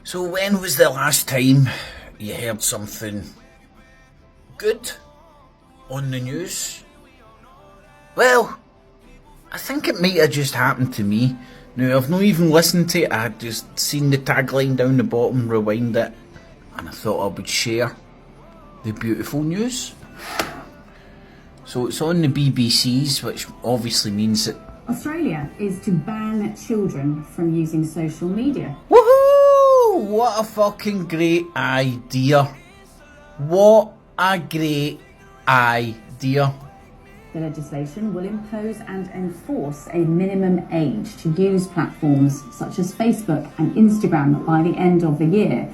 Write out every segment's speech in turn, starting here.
So when was the last time you heard something good on the news? Well, I think it might have just happened to me. Now, I've not even listened to it, I had just seen the tagline down the bottom, rewind it, and I thought I would share the beautiful news. So it's on the BBC's, which obviously means that Australia is to ban children from using social media. Woohoo! What a fucking great idea. What a great idea. The legislation will impose and enforce a minimum age to use platforms such as Facebook and Instagram by the end of the year.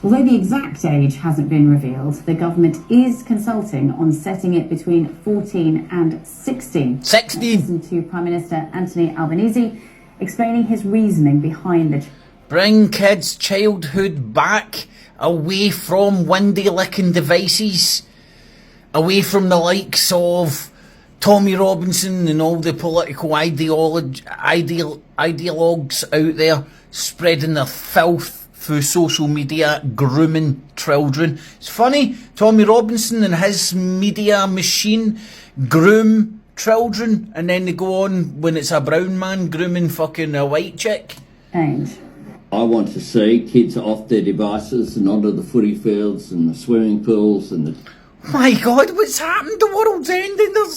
Although the exact age hasn't been revealed, the government is consulting on setting it between 14 and 16. 16! Listen to Prime Minister Anthony Albanese explaining his reasoning behind the... Bring kids' childhood back, away from windy-licking devices, away from the likes of Tommy Robinson and all the political ideologues out there spreading their filth through social media, grooming children. It's funny, Tommy Robinson and his media machine groom children, and then they go on when it's a brown man grooming fucking a white chick. Age. I want to see kids off their devices and onto the footy fields and the swimming pools and the... My God, what's happened? The world's ending. There's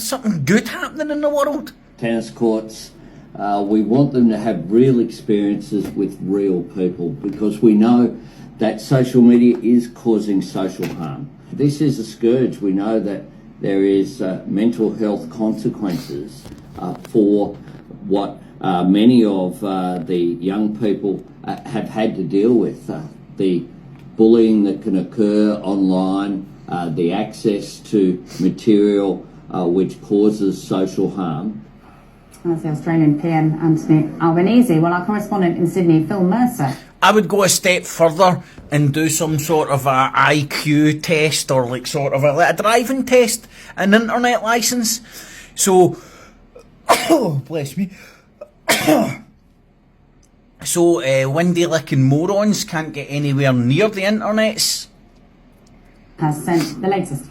something good happening in the world. tennis courts. We want them to have real experiences with real people, because we know that social media is causing social harm. This is a scourge. We know that there is mental health consequences for what many of the young people have had to deal with. The bullying that can occur online, the access to material which causes social harm. That's the Australian PM Anthony Albanese. Well, our correspondent in Sydney, Phil Mercer. I would go a step further and do some sort of a IQ test, or like sort of a driving test, an internet licence. So, bless me. So, windy-licking morons can't get anywhere near the internets. Has sent the latest.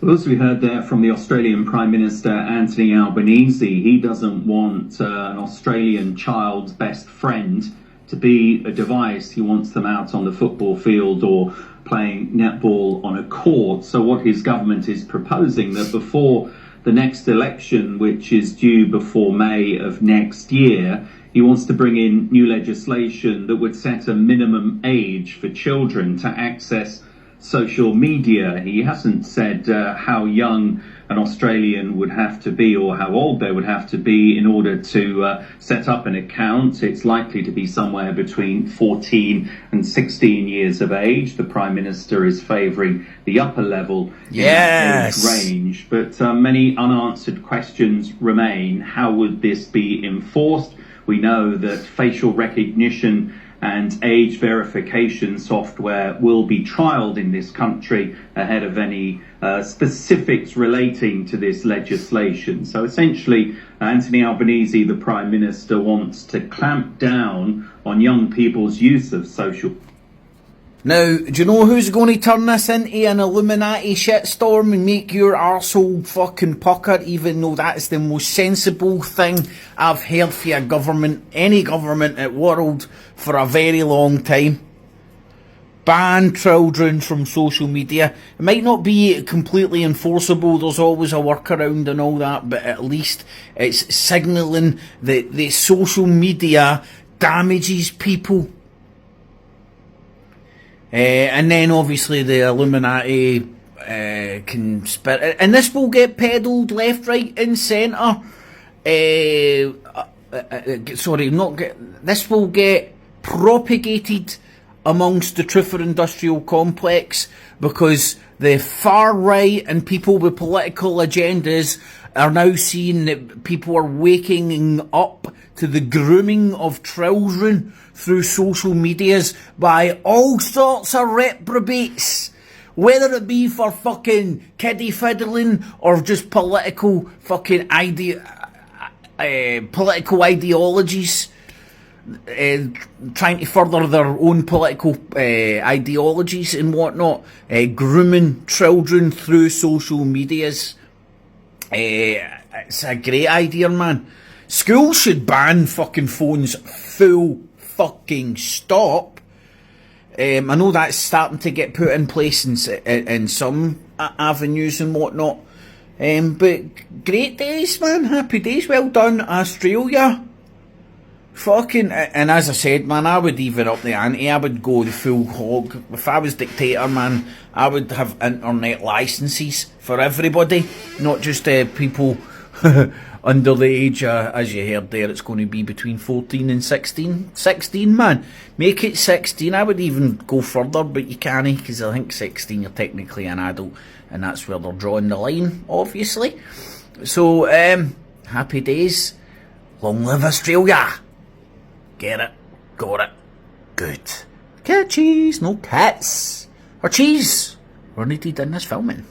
Well, as we heard there from the Australian Prime Minister Anthony Albanese, he doesn't want an Australian child's best friend to be a device. He wants them out on the football field or playing netball on a court. So what his government is proposing, that before the next election, which is due before May of next year, he wants to bring in new legislation that would set a minimum age for children to access social media. He hasn't said how young an Australian would have to be or how old they would have to be in order to set up an account. It's likely to be somewhere between 14 and 16 years of age. The Prime Minister is favouring the upper level in that age range. But many unanswered questions remain. How would this be enforced? We know that facial recognition and age verification software will be trialled in this country ahead of any specifics relating to this legislation. So essentially, Anthony Albanese, the Prime Minister, wants to clamp down on young people's use of social. Now, do you know who's going to turn this into an Illuminati shitstorm and make your arsehole fucking pucker, even though that's the most sensible thing I've heard for a government, any government at world, for a very long time? Ban children from social media. It might not be completely enforceable, there's always a workaround and all that, but at least it's signalling that the social media damages people. And then obviously the Illuminati conspiracy, and this will get peddled left, right and centre. This will get propagated amongst the truther industrial complex, because the far right and people with political agendas are now seeing that people are waking up to the grooming of children through social medias by all sorts of reprobates, whether it be for fucking kiddie fiddling or just political fucking political ideologies. trying to further their own political ideologies and whatnot, grooming children through social medias. It's a great idea, man. Schools should ban fucking phones full fucking stop. I know that's starting to get put in place in some avenues and whatnot. But great days, man. Happy days. Well done, Australia. Fucking, and as I said, man, I would even up the ante. I would go the full hog. If I was dictator, man, I would have internet licenses for everybody, not just people under the age, as you heard there, it's going to be between 14 and 16. 16, man. Make it 16. I would even go further, but you can't, because I think 16 you're technically an adult, and that's where they're drawing the line, obviously. So, happy days. Long live Australia. Get it. Got it. Good. Cat cheese, no cats. Or cheese. Were needed in this filming.